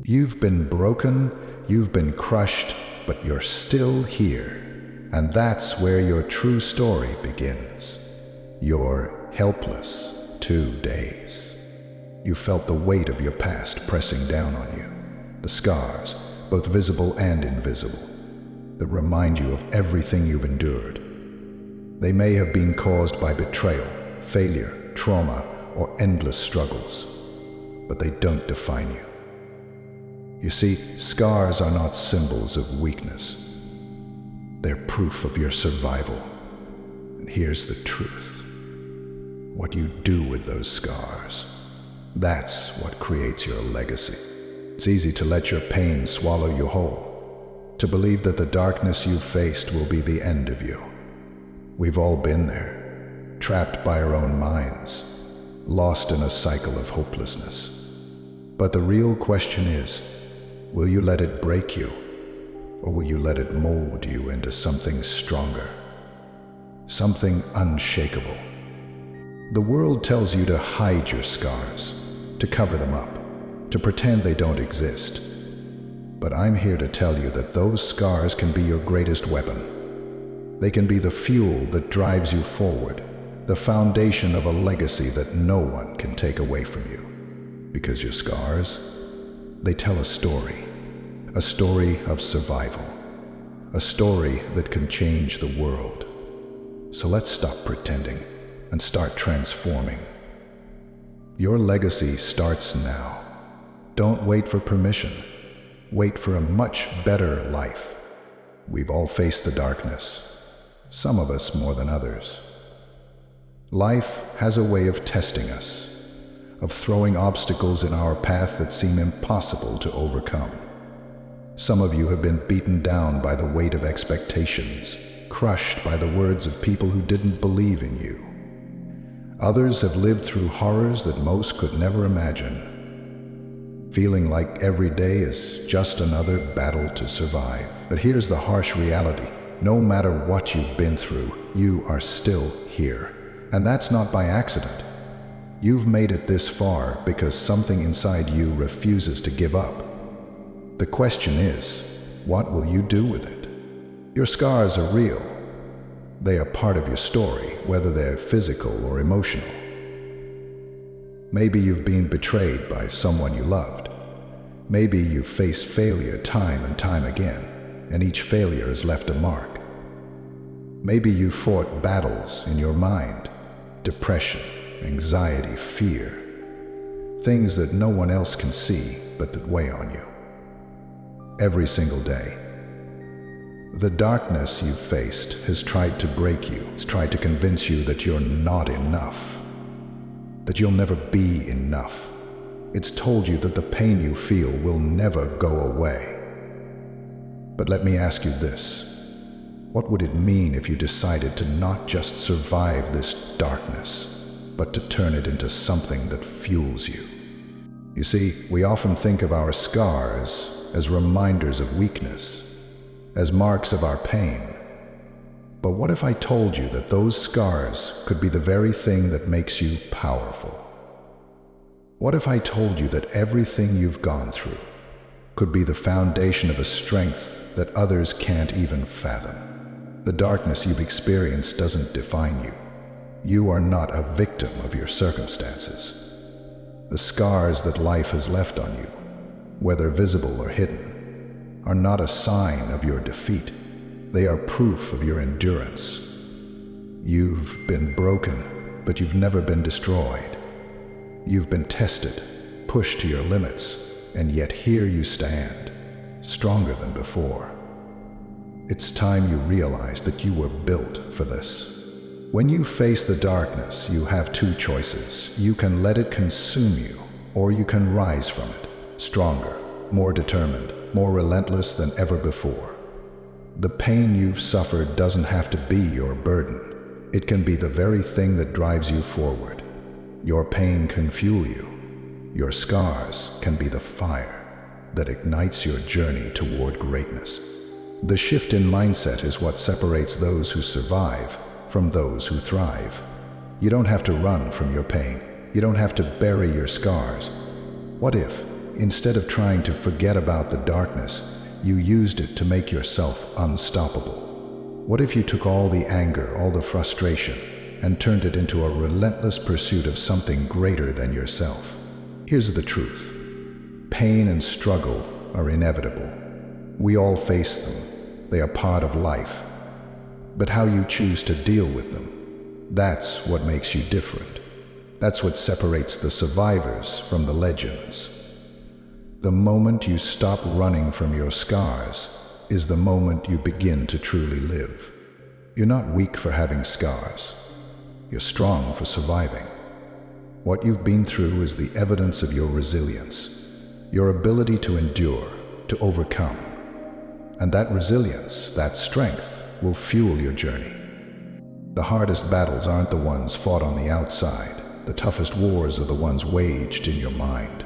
You've been broken, you've been crushed, but you're still here. And that's where your true story begins. You're helpless 2 days. You felt the weight of your past pressing down on you. The scars, both visible and invisible, that remind you of everything you've endured. They may have been caused by betrayal, failure, trauma, or endless struggles, but they don't define you. You see, scars are not symbols of weakness. They're proof of your survival. And here's the truth. What you do with those scars, that's what creates your legacy. It's easy to let your pain swallow you whole, to believe that the darkness you've faced will be the end of you. We've all been there, trapped by our own minds, lost in a cycle of hopelessness. But the real question is, will you let it break you, or will you let it mold you into something stronger, something unshakable? The world tells you to hide your scars, to cover them up, to pretend they don't exist. But I'm here to tell you that those scars can be your greatest weapon. They can be the fuel that drives you forward, the foundation of a legacy that no one can take away from you. Because your scars, they tell a story of survival, a story that can change the world. So let's stop pretending and start transforming. Your legacy starts now. Don't wait for permission. Wait for a much better life. We've all faced the darkness, some of us more than others. Life has a way of testing us, of throwing obstacles in our path that seem impossible to overcome. Some of you have been beaten down by the weight of expectations, crushed by the words of people who didn't believe in you. Others have lived through horrors that most could never imagine, feeling like every day is just another battle to survive. But here's the harsh reality. No matter what you've been through, you are still here. And that's not by accident. You've made it this far because something inside you refuses to give up. The question is, what will you do with it? Your scars are real. They are part of your story, whether they're physical or emotional. Maybe you've been betrayed by someone you loved. Maybe you've faced failure time and time again, and each failure has left a mark. Maybe you fought battles in your mind, depression, anxiety, fear, things that no one else can see but that weigh on you. Every single day, the darkness you've faced has tried to break you. It's tried to convince you that you're not enough, that you'll never be enough. It's told you that the pain you feel will never go away. But let me ask you this. What would it mean if you decided to not just survive this darkness, but to turn it into something that fuels you? You see, we often think of our scars as reminders of weakness, as marks of our pain. But what if I told you that those scars could be the very thing that makes you powerful? What if I told you that everything you've gone through could be the foundation of a strength that others can't even fathom? The darkness you've experienced doesn't define you. You are not a victim of your circumstances. The scars that life has left on you, whether visible or hidden, are not a sign of your defeat. They are proof of your endurance. You've been broken, but you've never been destroyed. You've been tested, pushed to your limits, and yet here you stand, stronger than before. It's time you realize that you were built for this. When you face the darkness, you have two choices. You can let it consume you, or you can rise from it, stronger, more determined, more relentless than ever before. The pain you've suffered doesn't have to be your burden. It can be the very thing that drives you forward. Your pain can fuel you. Your scars can be the fire that ignites your journey toward greatness. The shift in mindset is what separates those who survive from those who thrive. You don't have to run from your pain. You don't have to bury your scars. What if, instead of trying to forget about the darkness, you used it to make yourself unstoppable? What if you took all the anger, all the frustration, and turned it into a relentless pursuit of something greater than yourself? Here's the truth. Pain and struggle are inevitable. We all face them. They are part of life. But how you choose to deal with them, that's what makes you different. That's what separates the survivors from the legends. The moment you stop running from your scars is the moment you begin to truly live. You're not weak for having scars. You're strong for surviving. What you've been through is the evidence of your resilience, your ability to endure, to overcome. And that resilience, that strength, will fuel your journey. The hardest battles aren't the ones fought on the outside. The toughest wars are the ones waged in your mind.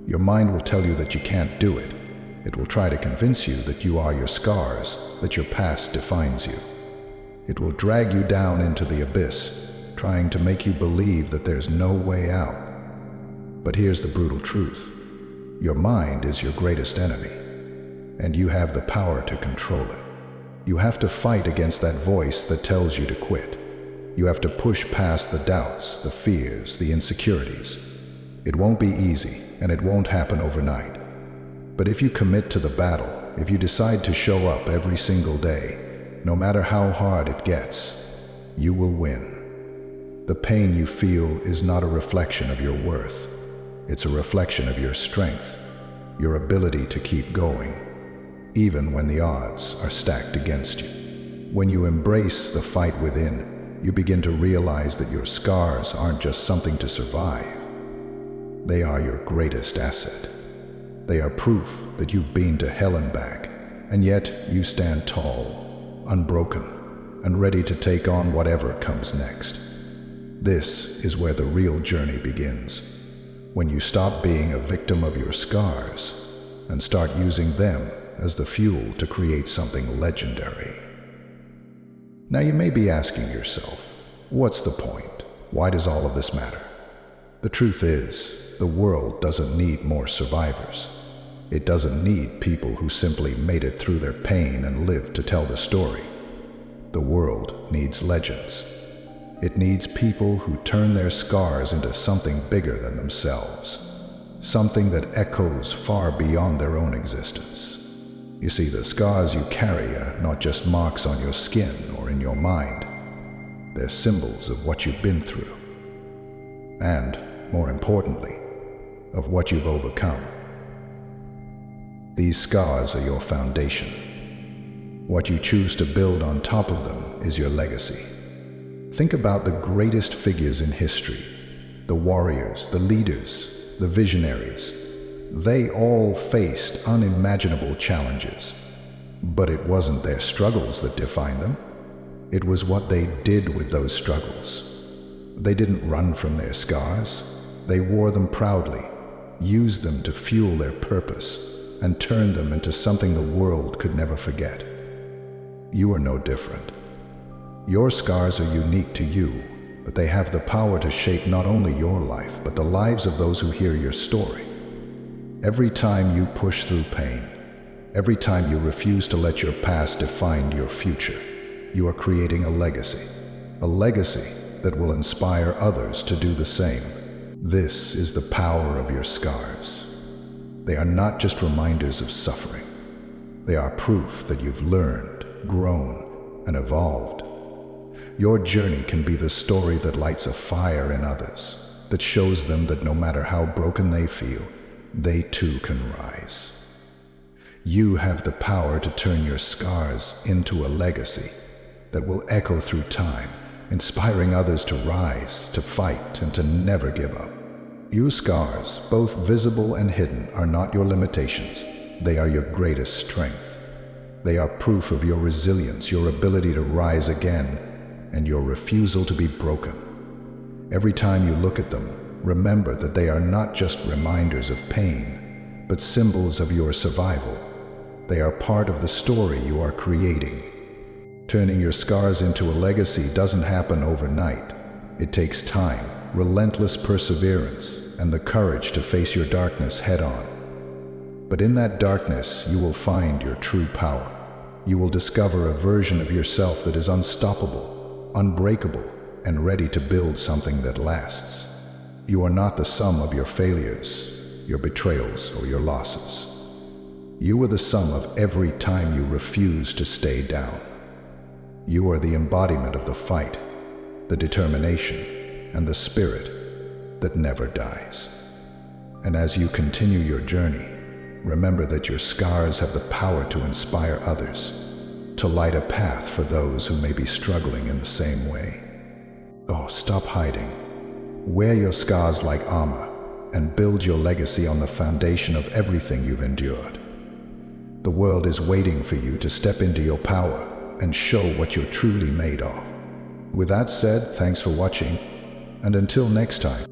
Your mind will tell you that you can't do it. It will try to convince you that you are your scars, that your past defines you. It will drag you down into the abyss, trying to make you believe that there's no way out. But here's the brutal truth. Your mind is your greatest enemy, and you have the power to control it. You have to fight against that voice that tells you to quit. You have to push past the doubts, the fears, the insecurities. It won't be easy, and it won't happen overnight. But if you commit to the battle, if you decide to show up every single day, no matter how hard it gets, you will win. The pain you feel is not a reflection of your worth. It's a reflection of your strength, your ability to keep going, even when the odds are stacked against you. When you embrace the fight within, you begin to realize that your scars aren't just something to survive. They are your greatest asset. They are proof that you've been to hell and back, and yet you stand tall, unbroken, and ready to take on whatever comes next. This is where the real journey begins, when you stop being a victim of your scars and start using them as the fuel to create something legendary. Now you may be asking yourself, what's the point? Why does all of this matter? The truth is, the world doesn't need more survivors. It doesn't need people who simply made it through their pain and lived to tell the story. The world needs legends. It needs people who turn their scars into something bigger than themselves, something that echoes far beyond their own existence. You see, the scars you carry are not just marks on your skin or in your mind. They're symbols of what you've been through, and, more importantly, of what you've overcome. These scars are your foundation. What you choose to build on top of them is your legacy. Think about the greatest figures in history, the warriors, the leaders, the visionaries. They all faced unimaginable challenges, but it wasn't their struggles that defined them. It was what they did with those struggles. They didn't run from their scars. They wore them proudly, used them to fuel their purpose, and turned them into something the world could never forget. You are no different. Your scars are unique to you, but they have the power to shape not only your life, but the lives of those who hear your story. Every time you push through pain, every time you refuse to let your past define your future, you are creating a legacy that will inspire others to do the same. This is the power of your scars. They are not just reminders of suffering. They are proof that you've learned, grown, and evolved. Your journey can be the story that lights a fire in others, that shows them that no matter how broken they feel, they too can rise. You have the power to turn your scars into a legacy that will echo through time, inspiring others to rise, to fight, and to never give up. Your scars, both visible and hidden, are not your limitations. They are your greatest strength. They are proof of your resilience, your ability to rise again, and your refusal to be broken. Every time you look at them, remember that they are not just reminders of pain, but symbols of your survival. They are part of the story you are creating. Turning your scars into a legacy doesn't happen overnight. It takes time, relentless perseverance, and the courage to face your darkness head on. But in that darkness, you will find your true power. You will discover a version of yourself that is unstoppable, unbreakable, and ready to build something that lasts. You are not the sum of your failures, your betrayals, or your losses. You are the sum of every time you refuse to stay down. You are the embodiment of the fight, the determination, and the spirit that never dies. And as you continue your journey, remember that your scars have the power to inspire others, to light a path for those who may be struggling in the same way. Oh, stop hiding. Wear your scars like armor and build your legacy on the foundation of everything you've endured. The world is waiting for you to step into your power and show what you're truly made of. With that said, thanks for watching, and until next time.